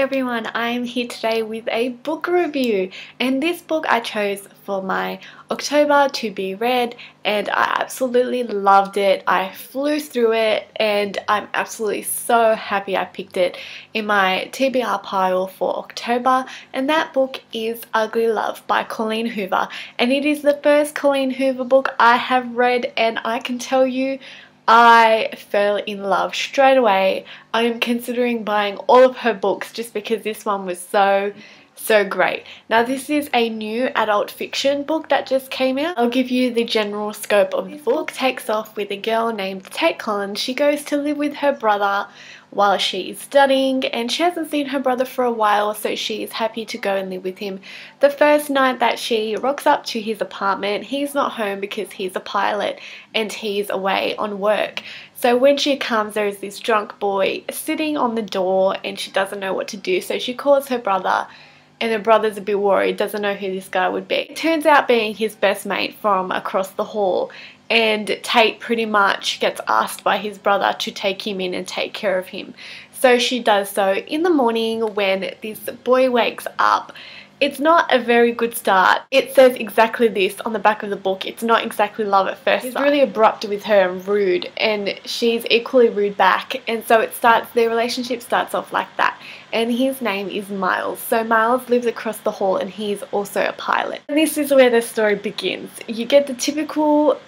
everyone, I am here today with a book review, and this book I chose for my October to be read and I absolutely loved it. I flew through it and I'm absolutely so happy I picked it in my TBR pile for October, and that book is Ugly Love by Colleen Hoover, and it is the first Colleen Hoover book I have read, and I can tell you I fell in love straight away. I am considering buying all of her books just because this one was so great. Now this is a new adult fiction book that just came out. I'll give you the general scope of the book. Takes off with a girl named Tate Collins. She goes to live with her brother while she is studying, and she hasn't seen her brother for a while, so she is happy to go and live with him. The first night that she rocks up to his apartment, he's not home because he's a pilot and he's away on work. So when she comes, there is this drunk boy sitting on the door and she doesn't know what to do, so she calls her brother, and her brother's a bit worried, doesn't know who this guy would be. It turns out being his best mate from across the hall, and Tate pretty much gets asked by his brother to take him in and take care of him. So she does so. In the morning when this boy wakes up, it's not a very good start. It says exactly this on the back of the book. It's not exactly love at first. He's really abrupt with her and rude, and she's equally rude back, and so their relationship starts off like that. And his name is Miles. So Miles lives across the hall and he's also a pilot. And this is where the story begins. You get the typical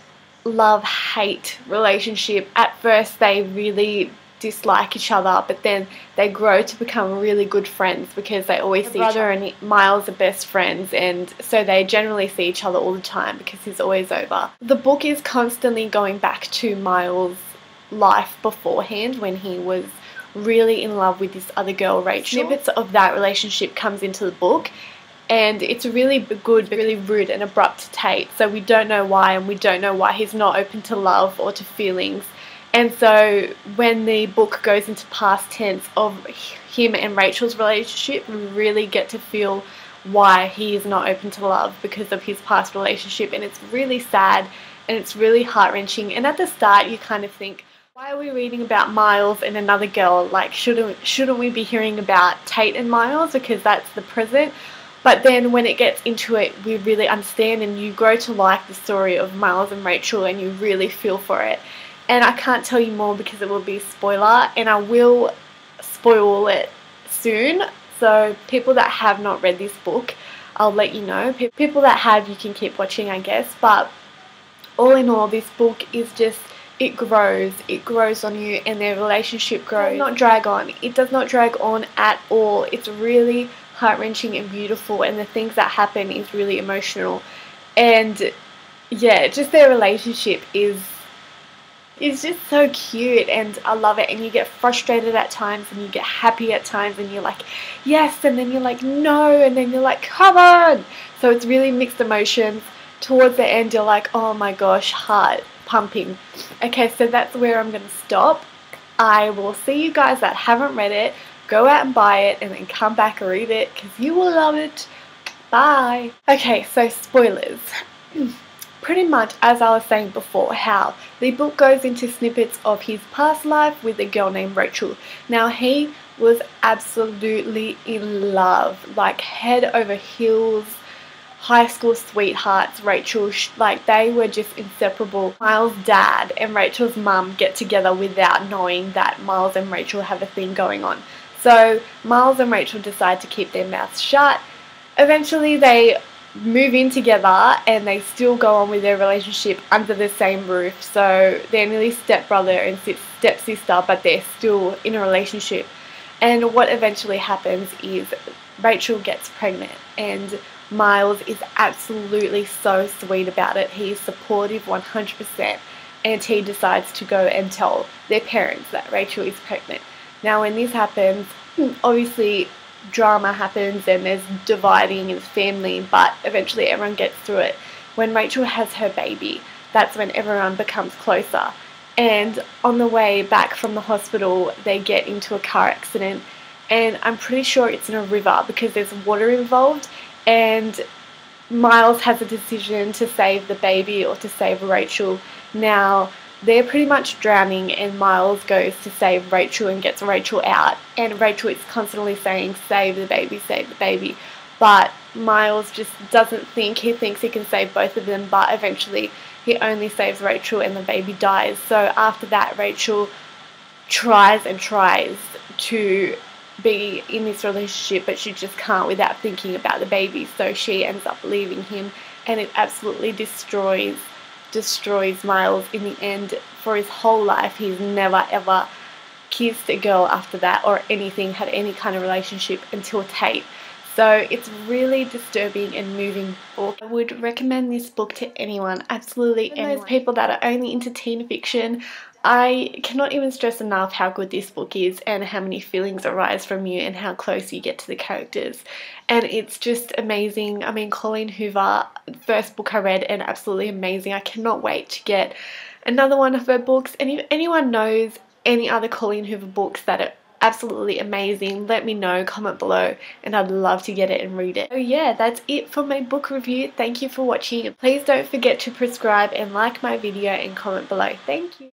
love-hate relationship. At first they really dislike each other, but then they grow to become really good friends because they always see each other, and Miles are best friends, and so they generally see each other all the time because he's always over. The book is constantly going back to Miles' life beforehand when he was really in love with this other girl, Rachel. Snippets of that relationship comes into the book, and it's really good, really rude and abrupt to Tate, so we don't know why, and we don't know why he's not open to love or to feelings. And so when the book goes into past tense of him and Rachel's relationship, we really get to feel why he is not open to love because of his past relationship, and it's really sad and it's really heart-wrenching. And at the start you kind of think, why are we reading about Miles and another girl? Like, shouldn't we be hearing about Tate and Miles because that's the present? But then when it gets into it, we really understand, and you grow to like the story of Miles and Rachel, and you really feel for it. And I can't tell you more because it will be a spoiler, and I will spoil it soon. So people that have not read this book, I'll let you know. People that have, you can keep watching, I guess. But all in all, this book is just, it grows on you, and their relationship grows. It does not drag on. It does not drag on at all. It's really heart-wrenching and beautiful, and the things that happen is really emotional. And yeah, just their relationship is just so cute, and I love it. And you get frustrated at times and you get happy at times, and you're like yes, and then you're like no, and then you're like come on. So it's really mixed emotions. Towards the end you're like, oh my gosh, heart pumping. Okay, so that's where I'm going to stop. I will see you guys that haven't read it. Go out and buy it and then come back and read it because you will love it. Bye. Okay, so spoilers. Pretty much as I was saying before, how the book goes into snippets of his past life with a girl named Rachel. Now he was absolutely in love, like head over heels, high school sweethearts. Rachel, like they were just inseparable. Miles' dad and Rachel's mum get together without knowing that Miles and Rachel have a thing going on. So Miles and Rachel decide to keep their mouths shut. Eventually they move in together and they still go on with their relationship under the same roof. So they're nearly stepbrother and stepsister, but they're still in a relationship. And what eventually happens is Rachel gets pregnant, and Miles is absolutely so sweet about it. He's supportive 100%, and he decides to go and tell their parents that Rachel is pregnant. Now when this happens, obviously drama happens and there's dividing in the family, but eventually everyone gets through it. When Rachel has her baby, that's when everyone becomes closer. And on the way back from the hospital, they get into a car accident, and I'm pretty sure it's in a river because there's water involved, and Miles has a decision to save the baby or to save Rachel. Now they're pretty much drowning, and Miles goes to save Rachel and gets Rachel out, and Rachel is constantly saying, save the baby, but Miles just doesn't think, he thinks he can save both of them, but eventually he only saves Rachel and the baby dies. So after that, Rachel tries and tries to be in this relationship, but she just can't without thinking about the baby, so she ends up leaving him, and it absolutely destroys Miles in the end. For his whole life, he's never ever kissed a girl after that or anything, had any kind of relationship until Tate. So it's really disturbing and moving book. I would recommend this book to anyone, absolutely anyone. Those people that are only into teen fiction, I cannot even stress enough how good this book is and how many feelings arise from you and how close you get to the characters. And it's just amazing. I mean, Colleen Hoover, first book I read, and absolutely amazing. I cannot wait to get another one of her books. And if anyone knows any other Colleen Hoover books that are absolutely amazing, let me know, comment below, and I'd love to get it and read it. So yeah, that's it for my book review. Thank you for watching. Please don't forget to subscribe and like my video and comment below. Thank you.